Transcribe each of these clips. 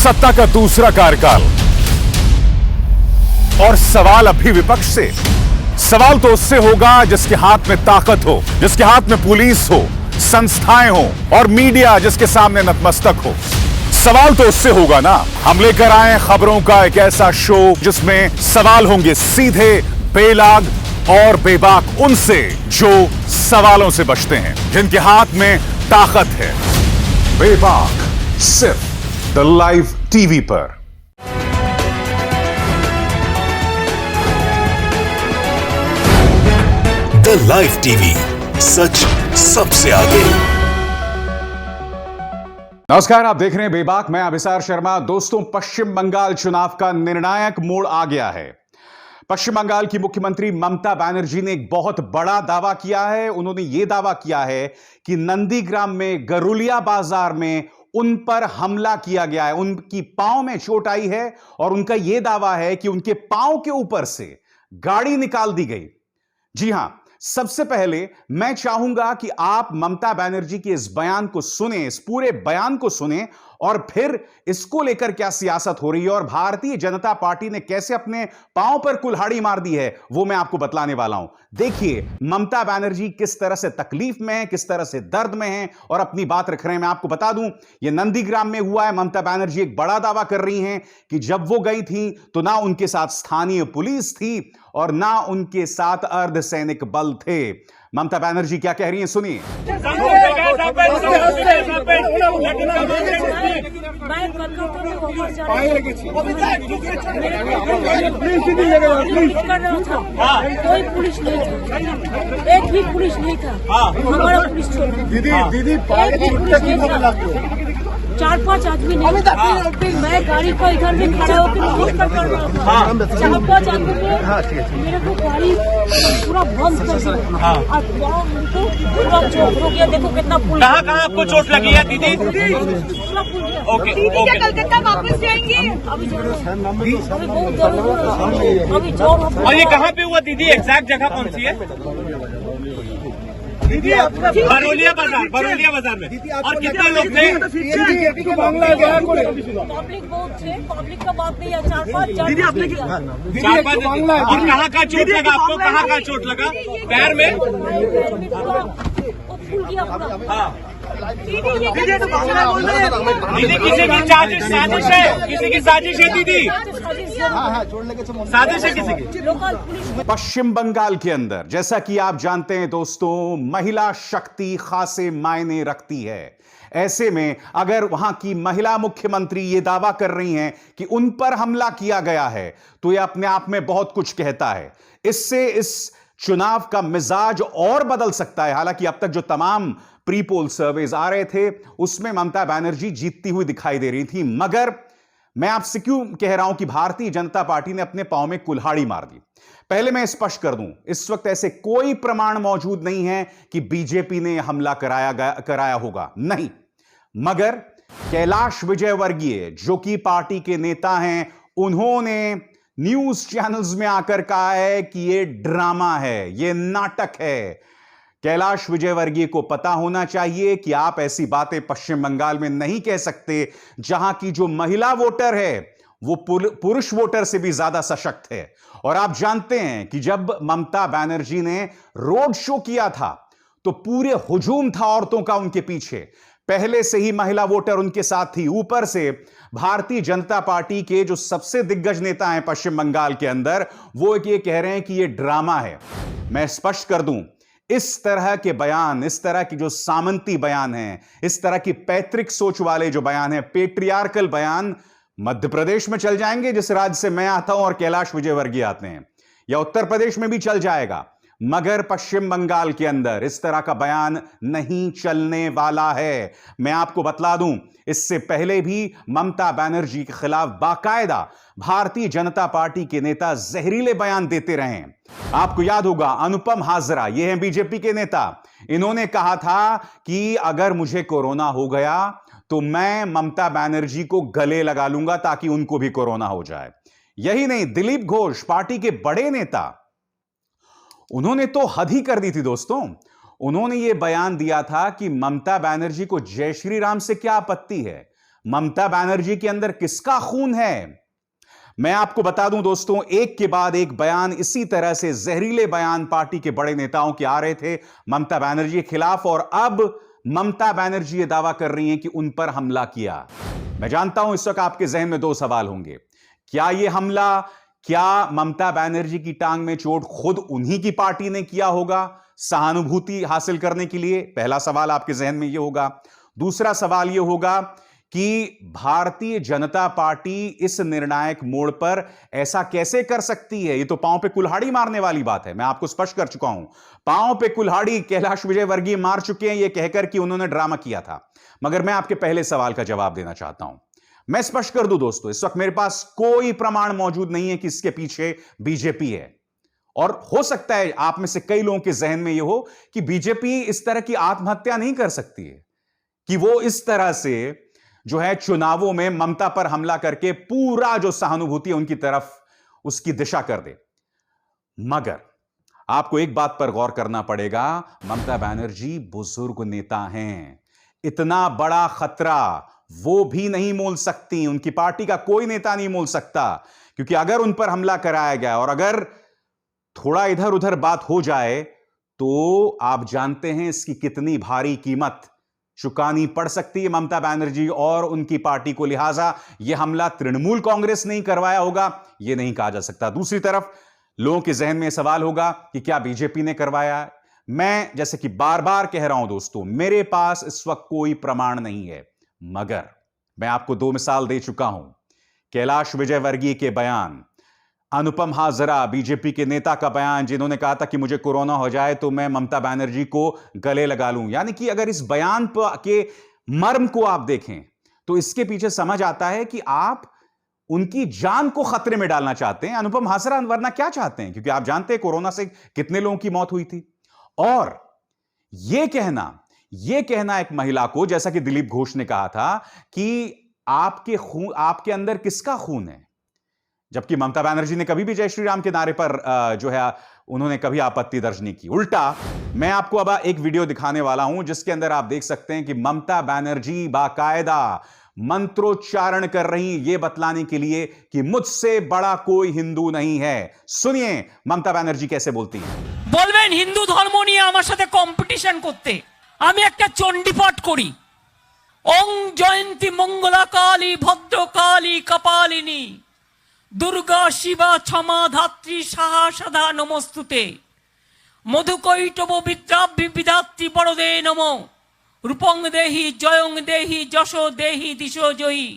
सत्ता का दूसरा कार्यकाल और सवाल अभी विपक्ष से। सवाल तो उससे होगा जिसके हाथ में ताकत हो, जिसके हाथ में पुलिस हो, संस्थाएं हो और मीडिया जिसके सामने नतमस्तक हो। सवाल तो उससे होगा ना। हम लेकर आए खबरों का एक ऐसा शो जिसमें सवाल होंगे सीधे, बेलाग और बेबाक उनसे जो सवालों से बचते हैं, जिनके हाथ में ताकत है। बेबाक सिर्फ द लाइव टीवी पर। द लाइव टीवी, सच सबसे आगे। नमस्कार, आप देख रहे हैं बेबाक। मैं अभिसार शर्मा। दोस्तों, पश्चिम बंगाल चुनाव का निर्णायक मोड़ आ गया है। पश्चिम बंगाल की मुख्यमंत्री ममता बनर्जी ने एक बहुत बड़ा दावा किया है। उन्होंने यह दावा किया है कि नंदीग्राम में गरुलिया बाजार में उन पर हमला किया गया है, उनकी पांव में चोट आई है और उनका यह दावा है कि उनके पांव के ऊपर से गाड़ी निकाल दी गई। जी हां, सबसे पहले मैं चाहूंगा कि आप ममता बनर्जी के इस बयान को सुने, इस पूरे बयान को सुने और फिर इसको लेकर क्या सियासत हो रही है और भारतीय जनता पार्टी ने कैसे अपने पांव पर कुल्हाड़ी मार दी है, वो मैं आपको बतलाने वाला हूं। देखिए ममता बनर्जी किस तरह से तकलीफ में है, किस तरह से दर्द में है और अपनी बात रख रहे हैं। मैं आपको बता दूं, यह नंदीग्राम में हुआ है। ममता बनर्जी एक बड़ा दावा कर रही हैं कि जब वो गई थी तो ना उनके साथ स्थानीय पुलिस थी और ना उनके साथ अर्धसैनिक बल थे। ममता बनर्जी क्या कह रही हैं, सुनिए। कोई पुलिस नहीं था, एक भी पुलिस नहीं था। हमारा पुलिस दीदी 4-5 आदमी नहीं था। मैं गाड़ी को इधर में खड़ा होकर 4-5 आदमी मेरे को गाड़ी पूरा बंद कर दिया और उनको पूरा चोट हो गया। देखो कितना पुल। कहाँ आपको चोट लगी है दीदी? पूरा पुल गया। ओके, दीदी क्या कलकत्ता वापस जाएंगे? अभी बहुत दर्द हो रहा है, अभी जोर। और ये कहाँ पे हुआ दीदी? एग्जैक्ट जगह कौन सी है दीदी? बरोलिया बाजार में। और कितने लोग थे? पब्लिक बहुत थे, पब्लिक का बात नहीं है। 4-5 दीदी आपने 4-5। और कहाँ का चोट लगा आपको? कहाँ का चोट लगा? पैर में? फूल गया पूरा। हाँ दीदी ये दीदी, किसी की साजिश है, किसी की साजिश है दीदी, साजिश है किसी की। Local police. पश्चिम बंगाल के अंदर, जैसा कि आप जानते हैं दोस्तों, महिला शक्ति खासे मायने रखती है। ऐसे में अगर वहां की महिला मुख्यमंत्री यह दावा कर रही हैं कि उन पर हमला किया गया है तो यह अपने आप में बहुत कुछ कहता है। इससे इस चुनाव का मिजाज और बदल सकता है। हालांकि अब तक जो तमाम प्री पोल सर्वेज आ रहे थे उसमें ममता बनर्जी जीतती हुई दिखाई दे रही थी, मगर मैं आपसे क्यों कह रहा हूं कि भारतीय जनता पार्टी ने अपने पांव में कुल्हाड़ी मार दी। पहले मैं स्पष्ट कर दूं, इस वक्त ऐसे कोई प्रमाण मौजूद नहीं है कि बीजेपी ने हमला कराया होगा, नहीं। मगर कैलाश विजयवर्गीय जो कि पार्टी के नेता हैं, उन्होंने न्यूज चैनल्स में आकर कहा है कि यह ड्रामा है, यह नाटक है। कैलाश विजयवर्गीय को पता होना चाहिए कि आप ऐसी बातें पश्चिम बंगाल में नहीं कह सकते जहां की जो महिला वोटर है वो पुरुष वोटर से भी ज्यादा सशक्त है। और आप जानते हैं कि जब ममता बनर्जी ने रोड शो किया था तो पूरे हुजूम था औरतों का उनके पीछे। पहले से ही महिला वोटर उनके साथ थी। ऊपर से भारतीय जनता पार्टी के जो सबसे दिग्गज नेता हैं पश्चिम बंगाल के अंदर, वो ये कह रहे हैं कि ये ड्रामा है। मैं स्पष्ट कर दूं, इस तरह के बयान, इस तरह की जो सामंती बयान हैं, इस तरह की पैतृक सोच वाले जो बयान हैं, पेट्रियार्कल बयान, मध्य प्रदेश में चल जाएंगे जिस राज्य से मैं आता हूं और कैलाश विजयवर्गीय आते हैं, या उत्तर प्रदेश में भी चल जाएगा, मगर पश्चिम बंगाल के अंदर इस तरह का बयान नहीं चलने वाला है। मैं आपको बतला दूं, इससे पहले भी ममता बनर्जी के खिलाफ बाकायदा भारतीय जनता पार्टी के नेता जहरीले बयान देते रहे हैं। आपको याद होगा, अनुपम हाजरा, ये हैं बीजेपी के नेता, इन्होंने कहा था कि अगर मुझे कोरोना हो गया तो मैं ममता बनर्जी को गले लगा लूंगा ताकि उनको भी कोरोना हो जाए। यही नहीं, दिलीप घोष, पार्टी के बड़े नेता, उन्होंने तो हद ही कर दी थी दोस्तों। उन्होंने यह बयान दिया था कि ममता बनर्जी को जय श्री राम से क्या आपत्ति है, ममता बनर्जी के अंदर किसका खून है? मैं आपको बता दूं दोस्तों, एक के बाद एक बयान, इसी तरह से जहरीले बयान पार्टी के बड़े नेताओं के आ रहे थे ममता बनर्जी के खिलाफ, और अब ममता बनर्जी ये दावा कर रही हैं कि उन पर हमला किया। मैं जानता हूं इस वक्त आपके जहन में दो सवाल होंगे। क्या यह हमला, क्या ममता बनर्जी की टांग में चोट खुद उन्हीं की पार्टी ने किया होगा सहानुभूति हासिल करने के लिए? पहला सवाल आपके जहन में यह होगा। दूसरा सवाल यह होगा कि भारतीय जनता पार्टी इस निर्णायक मोड़ पर ऐसा कैसे कर सकती है? ये तो पांव पे कुल्हाड़ी मारने वाली बात है। मैं आपको स्पष्ट कर चुका हूं, पांव पे कुल्हाड़ी कैलाश विजयवर्गीय मार चुके हैं, ये कहकर कि उन्होंने ड्रामा किया था। मगर मैं आपके पहले सवाल का जवाब देना चाहता हूं। मैं स्पष्ट कर दूं दोस्तों, इस वक्त मेरे पास कोई प्रमाण मौजूद नहीं है कि इसके पीछे बीजेपी है, और हो सकता है आप में से कई लोगों के जहन में यह हो कि बीजेपी इस तरह की आत्महत्या नहीं कर सकती है कि वो इस तरह से जो है चुनावों में ममता पर हमला करके पूरा जो सहानुभूति है उनकी तरफ उसकी दिशा कर दे। मगर आपको एक बात पर गौर करना पड़ेगा, ममता बनर्जी बुजुर्ग नेता हैं, इतना बड़ा खतरा वो भी नहीं मोल सकती, उनकी पार्टी का कोई नेता नहीं मोल सकता, क्योंकि अगर उन पर हमला कराया गया और अगर थोड़ा इधर उधर बात हो जाए तो आप जानते हैं इसकी कितनी भारी कीमत चुकानी पड़ सकती है ममता बनर्जी और उनकी पार्टी को। लिहाजा यह हमला तृणमूल कांग्रेस ने ही करवाया होगा, यह नहीं कहा जा सकता। दूसरी तरफ लोगों के जहन में सवाल होगा कि क्या बीजेपी ने करवाया? मैं जैसे कि बार बार कह रहा हूं दोस्तों, मेरे पास इस वक्त कोई प्रमाण नहीं है, मगर मैं आपको दो मिसाल दे चुका हूं। कैलाश विजयवर्गीय के बयान, अनुपम हाजरा बीजेपी के नेता का बयान जिन्होंने कहा था कि मुझे कोरोना हो जाए तो मैं ममता बनर्जी को गले लगा लूं। यानी कि अगर इस बयान के मर्म को आप देखें तो इसके पीछे समझ आता है कि आप उनकी जान को खतरे में डालना चाहते हैं। अनुपम हाजरा वरना क्या चाहते हैं, क्योंकि आप जानते हैं कोरोना से कितने लोगों की मौत हुई थी। और यह कहना एक महिला को, जैसा कि दिलीप घोष ने कहा था कि आपके अंदर किसका खून है, जबकि ममता बनर्जी ने कभी भी जय श्री राम के नारे पर जो है उन्होंने कभी आपत्ति दर्ज नहीं की। उल्टा मैं आपको अब एक वीडियो दिखाने वाला हूं जिसके अंदर आप देख सकते हैं कि ममता बनर्जी बाकायदा मंत्रोच्चारण कर रही, यह बतलाने के लिए कि मुझसे बड़ा कोई हिंदू नहीं है। सुनिए ममता बनर्जी कैसे बोलती हैं। বলবেন হিন্দু ধর্ম নিয়ে আমার সাথে কম্পিটিশন করতে, আমি একটা চণ্ডীপাঠ করি, ওং জয়ন্তী মঙ্গলা কালী ভদ্রকালী কপালিনী দুর্গা শিবা ক্ষমা ধাত্রী সাহা সদা নমস্তুতে মধুকৈটব বিদ্রাভ্যি বিধাত্রী বড়দে নমো রূপং দেহি জয়ং দেহি যশো দেহি দিশো জয়ী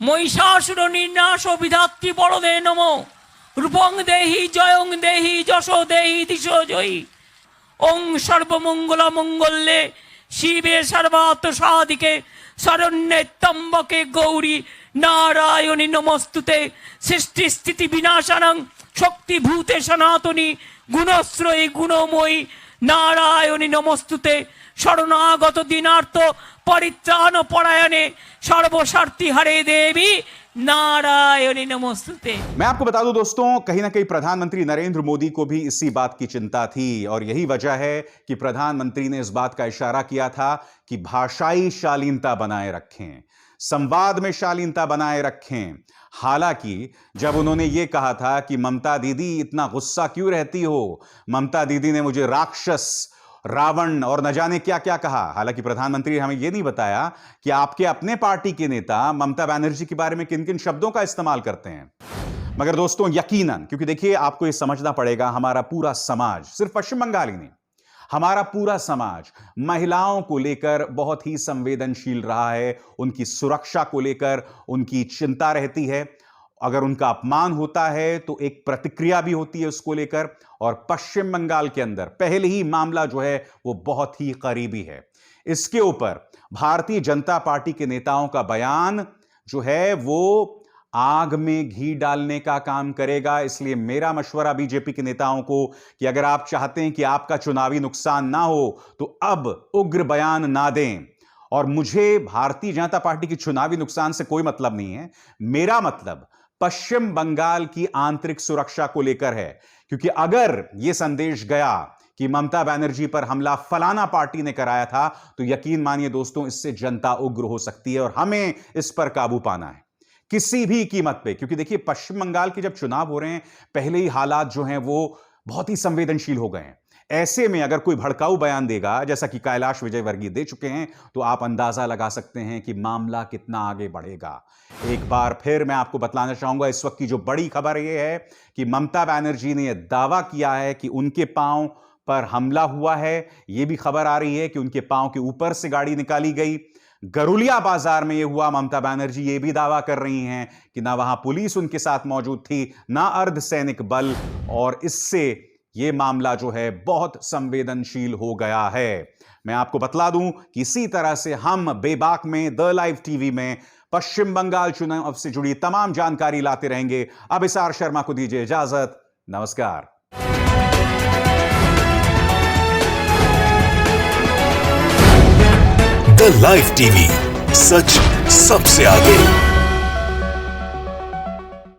মহিষাসুর নির্নাশ বিধাত্রী বড়দে নমো রূপং দেহি জয়ং দেহি যশো দেহি দিশো জয়ী ওং সর্বমঙ্গলা মঙ্গলে শিবে সর্বার্থ সাধিকে শরণ্যে ত্র্যম্বকে গৌরী নারায়ণী নমস্তুতে সৃষ্টি স্থিতি বিনাশানং শক্তিভূতে সনাতনী গুণশ্রয়ী গুণময়ী নারায়ণী নমস্তুতে শরণাগত দিনার্থ परित्राण परायणे सर्वशक्ति हरे देवी नारायणी नमस्ते। मैं आपको बता दूं दोस्तों, कहीं ना कहीं प्रधानमंत्री नरेंद्र मोदी को भी इसी बात की चिंता थी, और यही वजह है कि प्रधानमंत्री ने इस बात का इशारा किया था कि भाषाई शालीनता बनाए रखें, संवाद में शालीनता बनाए रखें। हालांकि जब उन्होंने यह कहा था कि ममता दीदी इतना गुस्सा क्यों रहती हो, ममता दीदी ने मुझे राक्षस, रावण और न जाने क्या क्या कहा। हालांकि प्रधानमंत्री ने हमें यह नहीं बताया कि आपके अपने पार्टी के नेता ममता बनर्जी के बारे में किन किन शब्दों का इस्तेमाल करते हैं। मगर दोस्तों यकीनन, क्योंकि देखिए आपको यह समझना पड़ेगा, हमारा पूरा समाज, सिर्फ पश्चिम बंगाल ही नहीं, हमारा पूरा समाज महिलाओं को लेकर बहुत ही संवेदनशील रहा है, उनकी सुरक्षा को लेकर उनकी चिंता रहती है। अगर उनका अपमान होता है तो एक प्रतिक्रिया भी होती है उसको लेकर, और पश्चिम बंगाल के अंदर पहले ही मामला जो है वो बहुत ही करीबी है। इसके ऊपर भारतीय जनता पार्टी के नेताओं का बयान जो है वो आग में घी डालने का काम करेगा। इसलिए मेरा मशवरा बीजेपी के नेताओं को कि अगर आप चाहते हैं कि आपका चुनावी नुकसान ना हो तो अब उग्र बयान ना दें। और मुझे भारतीय जनता पार्टी की चुनावी नुकसान से कोई मतलब नहीं है, मेरा मतलब पश्चिम बंगाल की आंतरिक सुरक्षा को लेकर है। क्योंकि अगर यह संदेश गया कि ममता बनर्जी पर हमला फलाना पार्टी ने कराया था, तो यकीन मानिए दोस्तों, इससे जनता उग्र हो सकती है और हमें इस पर काबू पाना है किसी भी कीमत पे। क्योंकि देखिए, पश्चिम बंगाल के जब चुनाव हो रहे हैं, पहले ही हालात जो हैं वो बहुत ही संवेदनशील हो गए हैं। ऐसे में अगर कोई भड़काऊ बयान देगा, जैसा कि कैलाश विजयवर्गीय दे चुके हैं, तो आप अंदाजा लगा सकते हैं कि मामला कितना आगे बढ़ेगा। एक बार फिर मैं आपको बतलाना चाहूंगा, इस वक्त की जो बड़ी खबर यह है कि ममता बनर्जी ने यह दावा किया है कि उनके पांव पर हमला हुआ है। यह भी खबर आ रही है कि उनके पांव के ऊपर से गाड़ी निकाली गई। गरुलिया बाजार में यह हुआ। ममता बनर्जी यह भी दावा कर रही हैं कि ना वहां पुलिस उनके साथ मौजूद थी, ना अर्धसैनिक बल, और इससे यह मामला जो है बहुत संवेदनशील हो गया है। मैं आपको बतला दूं कि इसी तरह से हम बेबाक में द लाइव टीवी में पश्चिम बंगाल चुनाव से जुड़ी तमाम जानकारी लाते रहेंगे। अब इसार शर्मा को दीजिए इजाजत। नमस्कार। द लाइव टीवी, सच सबसे आगे।